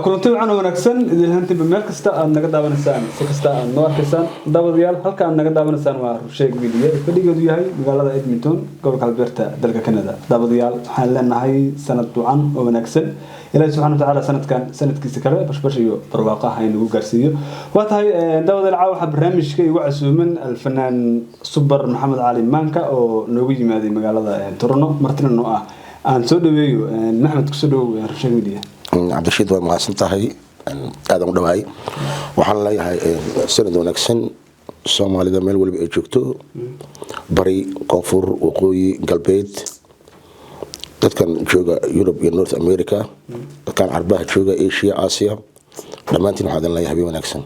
kulanti wacan wanaagsan idin hantiba meel kasta aad naga daawanaysaan si kasta aad noo arkaysaan daawadayaal halka aad naga daawanaysaan waa Rusheeg Media fadhigeedu yahay magaalada Edmonton gobolka Alberta dalka Canada daawadayaal waxaan leenahay sanad wacan oo wanaagsan Ilaahay subhanahu wa ta'ala sanadkiisa kale bashbash iyo barwaaqo ah inuu gaarsiiyo waa tahay daawadayaal waxa barnaamijka igu casuuman alfanaan Super Maxamed Cali Maanka oo noogu yimaaday magaalada Toronto martina noo ah aan soo dhaweeyo Maxamed ku soo dhaweeyo Rusheeg Media عبد الرشيد وما سنتهي هذا مدوهاي وحنا لا هاي سنة ونكسن الصومالي ذا ميل والبي جوكتو بري كونفور وقوي قلبيت كان جوجا يوروب نورث أمريكا كان عربها جوجا إيشيا آسيا لما أنتي هذا لا يحبي ونكسن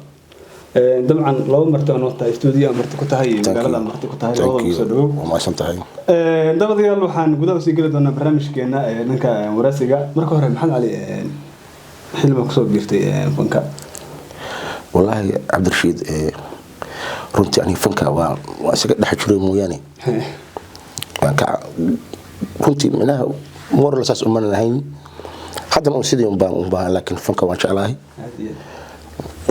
طبعا لو مرتين نقطة استوديو مرتين كتاهي مقالة مرتين كتاهي لو صدق وما سنتهي دابا يلا waxaan gudaha sii gali doonaa barnaamijkeena ninka warasiga marka hore maxamed cali xilma ku soo biirtay fanka wallahi عبد الرشيد runtii ani fanka waa isaga dhex jiray mooyaane fanka runtii minaha moor la saas uma lahayn hadda ma sidii un baan laakiin fanka waan jeclahay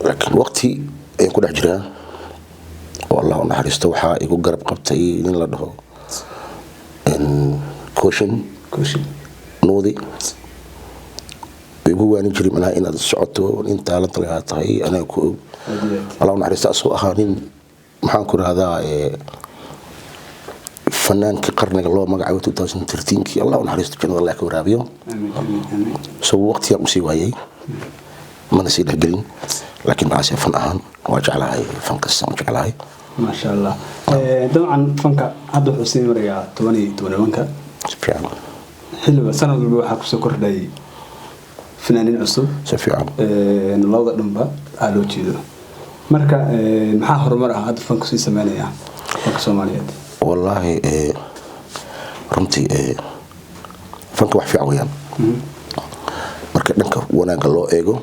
laakiin waqti ay ku dhex jiraa والله نحرسته وحا igu garab qabtay in la dhaho كوشن نودي igu waan jiray malaha inaad socoto inta la talaahay ana ku Allah naxariista soo ahaanin maxaan ku raahdaa fanaanka qarniga loo magacaabo 2013 Allah naxariista jannada Allah ka waraabiyo soo waqti aan usii waayay mana sii dhagelin laakiin baas fan ahaan waa jeclahay fanka saan jeclahay ما شاء الله طبعا فنك هذا حسين مريا 21 سفيان حلو سنه walba waxa ku soo kordhay fanaaniin cusub سفيان labada dhanba aad loo jeedo marka maxaa horumar ah hada fanku sii sameeynaya fanka Soomaaliyeed wallahi runtii fanka wax fiican weeyaan marka dhanka wanaagga loo eego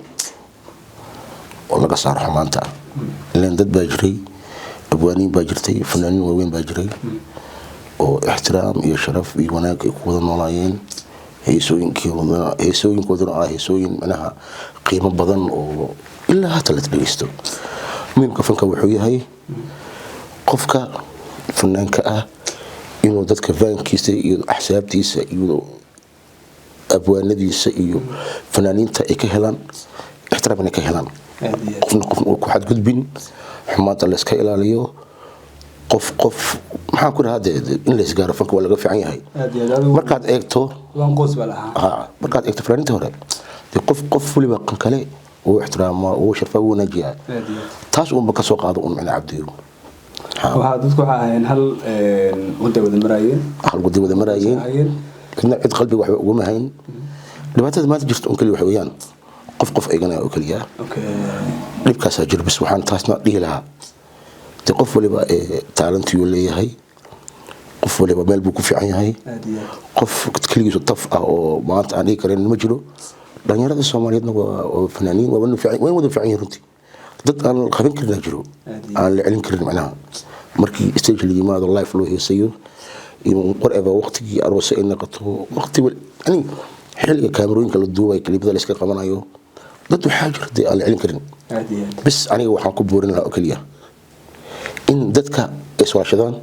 oo laga saaro xumaanta ilaan dad baa jiray abwaaniin baa jirtay fanaaniin waaweyn baa jiray oo ixtiraam iyo sharaf iyo wanaag ay ku wada noolaayeen heesooyinkooduna ah heesooyin manaha qiimo badan oo ilaa hata la dhageysto muhiimka fanka wuxuu yahay qofka fanaanka ah inuu dadka faankiisa iyo axsaabtiisa iyo abwaanadiisa iyo fanaaniinta ay ka helaan ixtiraam ay ka helaan qofna uu ku xadgudbin xumaanta la iska ilaaliyo qof maxaan ku raadee in la isgaaro fanka waa laga fiican yahay markaad eegto waan qoos balaha markaad eegto fanaaniinta hore qof waliba kan kale oo ixtiraama oo sharfa wanaajiya taas uu ka soo qaado un cabdiyo waxa dadku waxa ahayn hal wada maraayeen cid qalbi wax ugu mahayn dhibaatada maanta jirto un kaliya wax weeyaan qof eegana oo kaliya dhibkaas jirbis waxaan taasna dhihi lahaa qof waliba talent uu leeyahay qof waliba meel buu ku fiican yahay qof kaligiisu taf ah oo maanta aan dhigi karin ma jiro dhalinyarada Soomaaliyeedna waa fanaaniin waa wada fiican yihiin runtii dad aan qaban karin jiro aan la celin karin macnaha markii stage la yimaado live loo heesayo in whatever waqtigii aroos ay noqoto waqti ani xilliga kaamirooyinka la duubay klibada la iska qabanayo dad waxa jirta aan la celin karin bas aniga waxaan ku boorin lahaa oo kaliya in dadka ay soo shadaan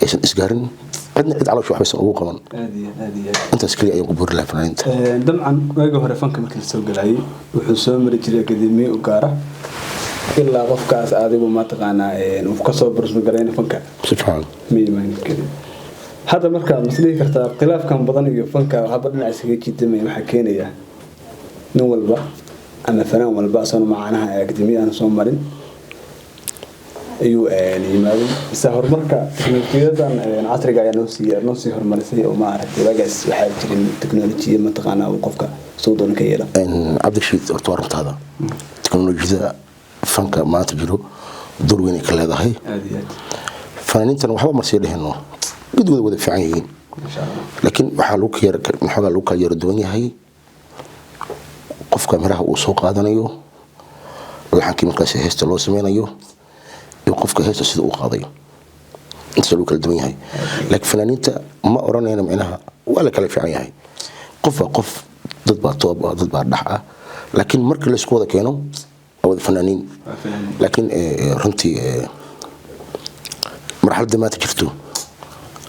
aysan isgaarin cidna cid caloosha waxbaysan ugu qaban intaas kaliya ayaan ku boorin lahaa fanaaniinta dabcan waaga hore fanka markii la soo galayay wuxuu soo mari jiray akademiyo u gaara ilaa qofkaas adigu ma taqaanaa uu ka soo barnaamijyada fanka subxaan miimaan kale hada marka mas'uuliyad karta khilaafkan badan iyo fanka haba dhinac isaga jiidmay waxa keenaya nin walba ama fanaan walba soo macnaha akademiya aan soo marin ayuu yimaado isa horumarka teknolojiyadan casriga ayaa noo sii horumarisay oo ma aragtay wagaas waxa jirin teknolojiyad ma taqaanaa uu qofka soo doon ka yeelo عبد الرشيد ortorantada teknolojiyada fanka maanta jiro door weyn ay ka leedahay fanaaniintan waxba ma sii dhehno gudwada wada fiican yihiin laakiin waxa lagu kala yar duwan yahay qofka miraha uu soo qaadanayo laxankii markaas heesta loo sameeyo iyo qofka heesta sida uu qaaday inta lagu kala duwan yahay laakiin fanaaniinta ma oranayna macnaha waa la kala fiican yahay qof dad baa toob dad baa dhax ah laakiin markii la isku wada keeno wada fanaaniin laakiin runtii marxaladda maanta jirto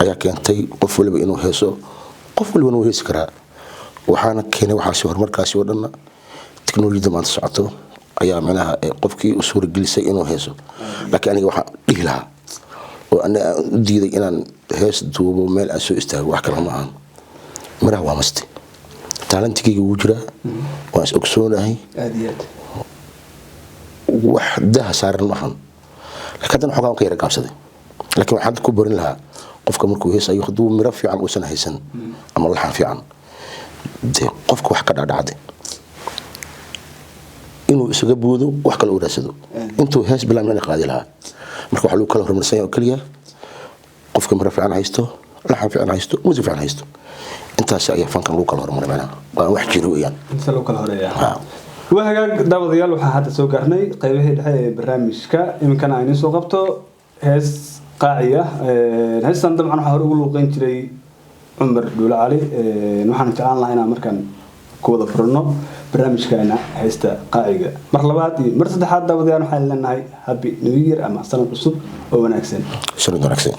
ayaa keentay qof waliba inuu heeso qof waliba inuu heesi karaa waxaana keenay waxaasi horumarkaasi oo dhanna teknolojiyadda maanta socoto ayaa macnaha qofkii u suuragelisay inuu heeso laakiin aniga waxaan dhihi lahaa oo ana u diiday inaan hees duubo meel aan soo istaago wax kale ma ahan miraha waa masti taalantigayga wuu jiraa waan is ogsoonahay wax daha saaran ma ahan laakiin haddana xogaan ka yara gaabsaday laakiin waxaan ku barin lahaa qofka markuu heesayo hadduu miro fiican uusan haysan ama laxan fiican dee qofka wax ka dhaadhacday inuu isaga buudo wax kale u raadsado intuu hees bilaabna qaadi lahaa marka waxa lagu kala horumarsan yahay kaliya qofka miro fiican haysto laxan fiican haysto muusig fiican haysto intaas ayaa fankan lagu kala horumaray macnaha waa wax jiro weeyaan inta lagu kala horeeyaa وهاجا دابا ديال waxaa hadda soo gaarnay qaybahii dhexe ee barnaamijka iminkana aynu soo qabto hees qaaciya heestan dabcan waxa hore ugu luuqeyn jiray Umar Duula Ali waxaan jeclaan lahaa inaan markaan ku wada furno barnaamijkeena heesta qaaciga mar labaad iyo mar saddexaad daawa diyaan waxaan leenahay happy new year ama sanad cusub oo wanaagsan sanad wanaagsan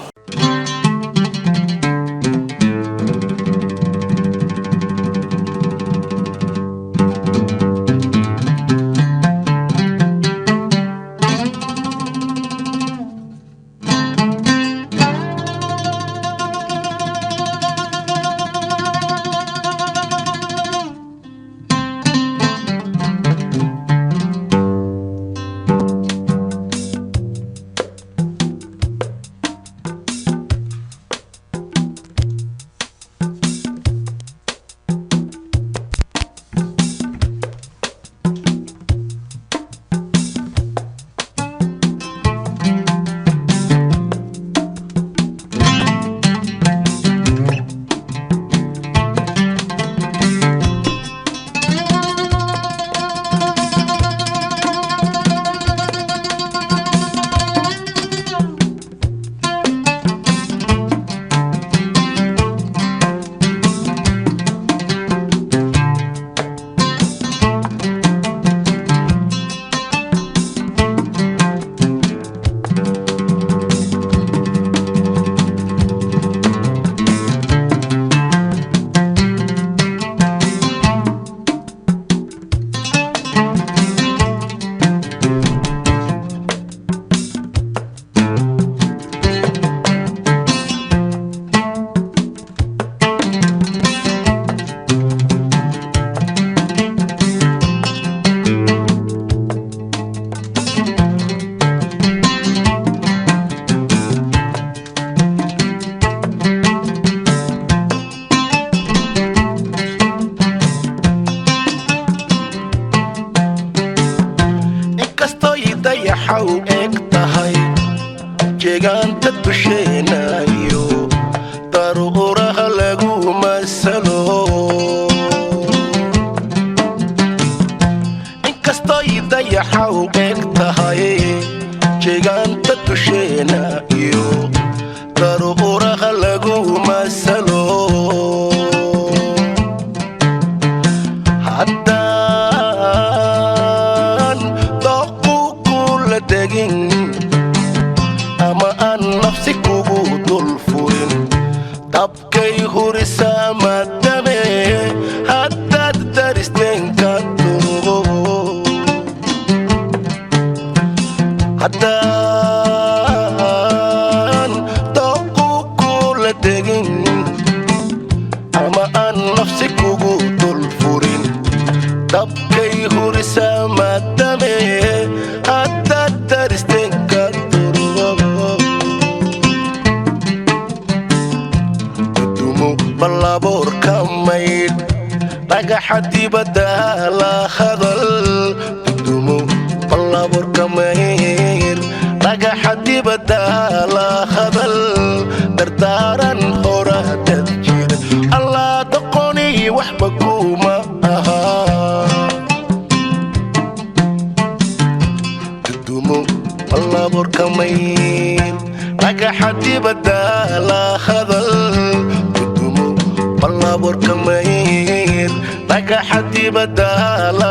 حدي بدال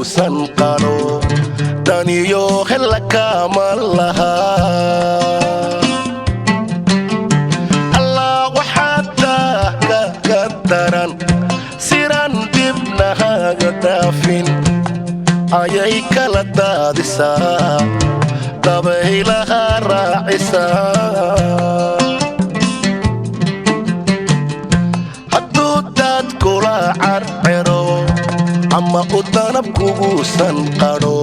sanqaro daniyo helaka malaha Allah waxata ka daran siran dibnaha gadafin ayay kala daadisaa dabaylaha raacisaa hadduu daad kula carciro ama u danab kugu sanqadho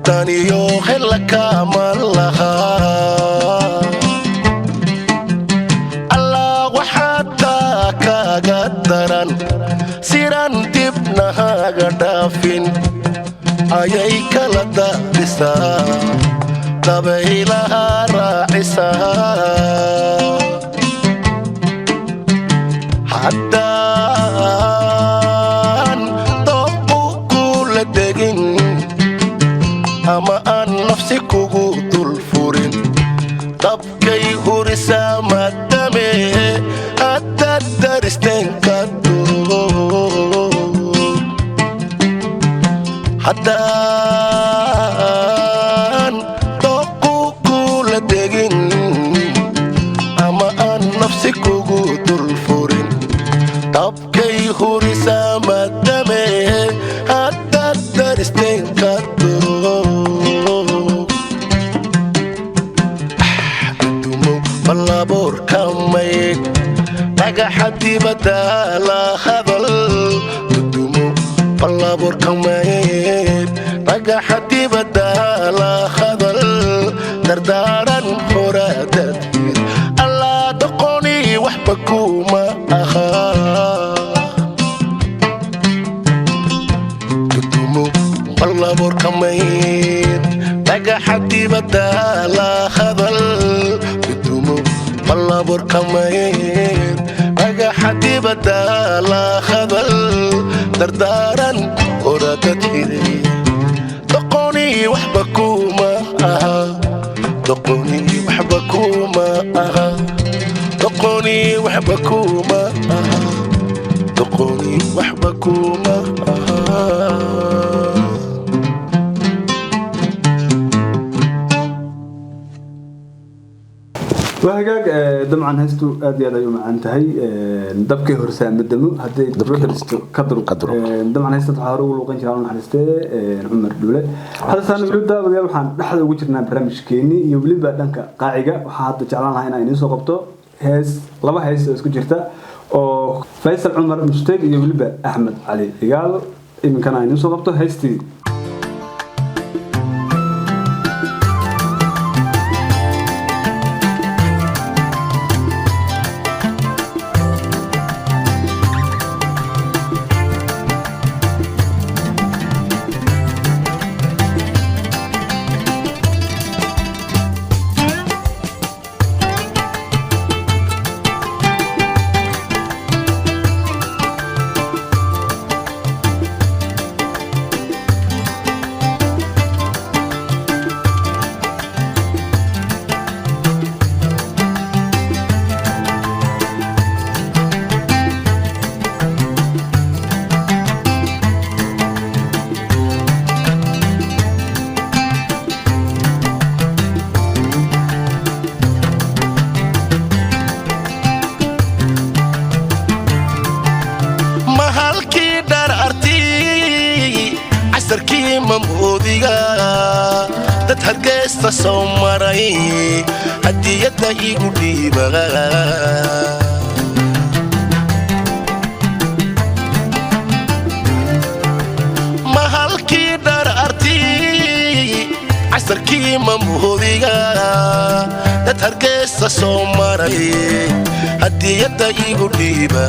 daniyo helaka malaha Allah waxataa kaga daran siran dibnaha gadafin ayay kala daadisaa dabaylaha raacisaa haddaan dooqu kula degin ama aan nafsi kugu dul furin dabkay hurisaa madame haddaad daristeen ka haddaan dooqu kula degin ama aan nafsi kugu dul furin dabkay hurisaa madame haddaad daristeen ka dumo balaboorka mayd dhagaxa dibadda la hadal balaboorka mayd dhagaxa dibadda la hadal dardaaran horaadadkiid allaa doqoni waxba kuma ahaa dudumo balaboorka mayd dhagaxa dibadda la hadal dudumo balaboorka mayd dhagaxa dibadda la hadal dardaaran horaadadkiid doqoni waxba kuma aha doqoni waxba kuma aha doqoni waxba kuma aha doqoni waxba kuma aha وهاجاج دمعاً هستو أدي على يوم عنتهاي دبكي هرسان مدمو هدي دبكي كدرو دمعاً هستو تحارو وقين شارون حرسته عمر دولة هذا سنة بلودا بدي أروح نحن وجرنا برامج كيني يبلي بعدين كقاعدة وحاط جعلنا هنا ينسو قبته هس لما هس اسكجرته أو فيصل عمر مشتاق يبلي أحمد علي قال إن كان ينسو قبته هستي dad hargeysta soo maray hadiyada igu dhiiba mahalkii dhar arti casarkii mamhudiga dad hargeysta soo maray hadiyada igu dhiiba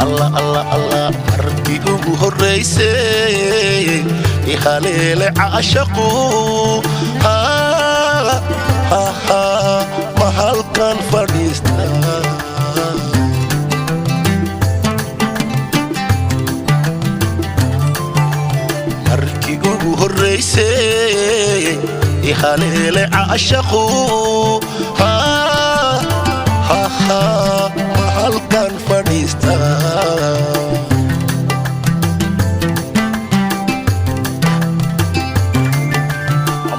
الله الله الله مركي ugu horeysay ihaleele caashaqo ha ha ha mahalkan fadhiista markii ugu horeysay ihaleele caashaqo ha ha ha mahalkan halkan fadhiista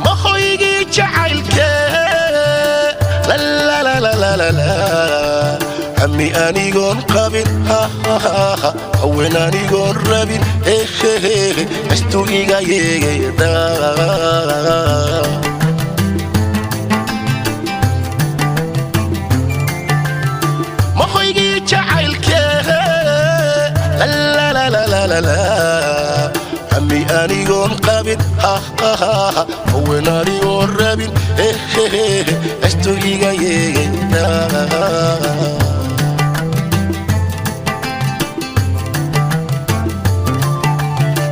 ma hoygi jacaylke la la la la la la la عمي أنيقون قابل ها ها ها ها أوين أنيقون رابين هي هي هي أشتو إيقا يدا ما خويقي جعلك لا لا لا لا لا لا عمي أنيقون قابل ها ها ها أوين أنيقون رابين هي هي هي أشتو إيقا يدا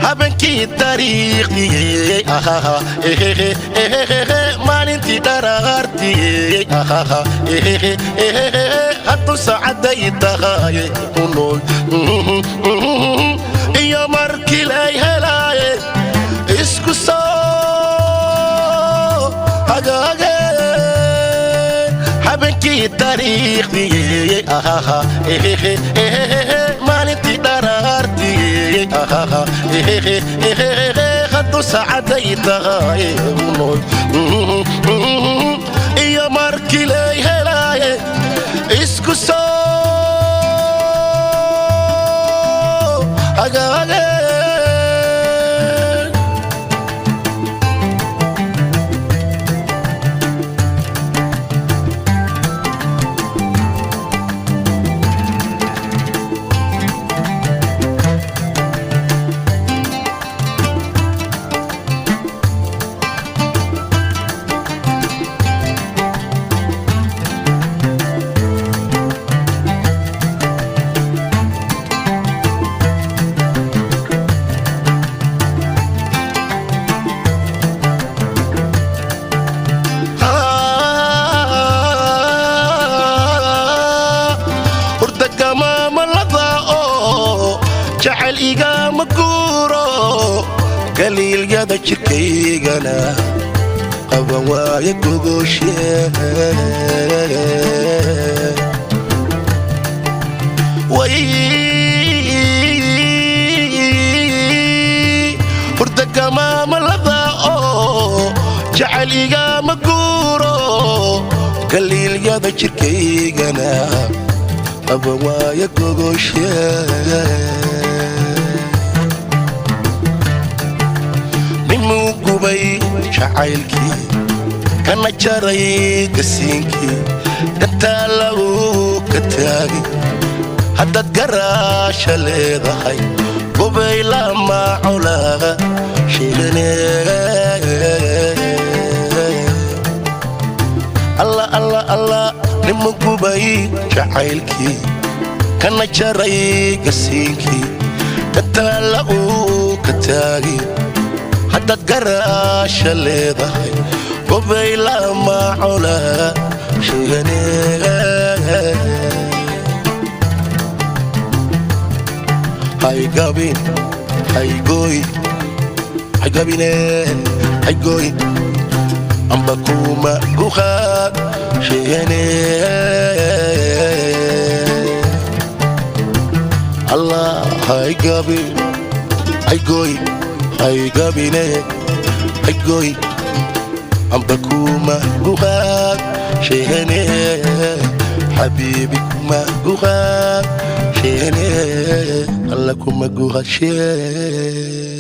habeenkii taariikhdii maalintii dharaartii hadduu saacaday tahay unool iyo markii lay helaaye isku soo hagaageen habeenkii taariikhdii maalintii dharaartii hadduu saacaday tahay unool iyo markii lay helaaye isku soo hagaageen جعل إيقام قورو قليل يدا شركيقنا قبوايا قوشيه وردك أمام اللذاء جعل إيقام قورو قليل يدا شركيقنا قبوايا قوشيه مقبي شعيلكي كان جاري قسينكي قتالو كتاغي حتى تقراش اللي ضحي قبي لما علاغا شيلني الله الله الله مقبي شعيلكي كان جاري قسينكي قتالو كتاغي حتى تقراش اللي ضحي قبيلة ما علا شغني هاي قابين هاي قوي هاي قابين هاي قوي أم بكوما قوخا شغني الله هاي قابين هاي قوي هاي قابيني هاي قوي عم بكوما قوخاك شيهني حبيبي كوما قوخاك شيهني الله كوما قوخاك شيهني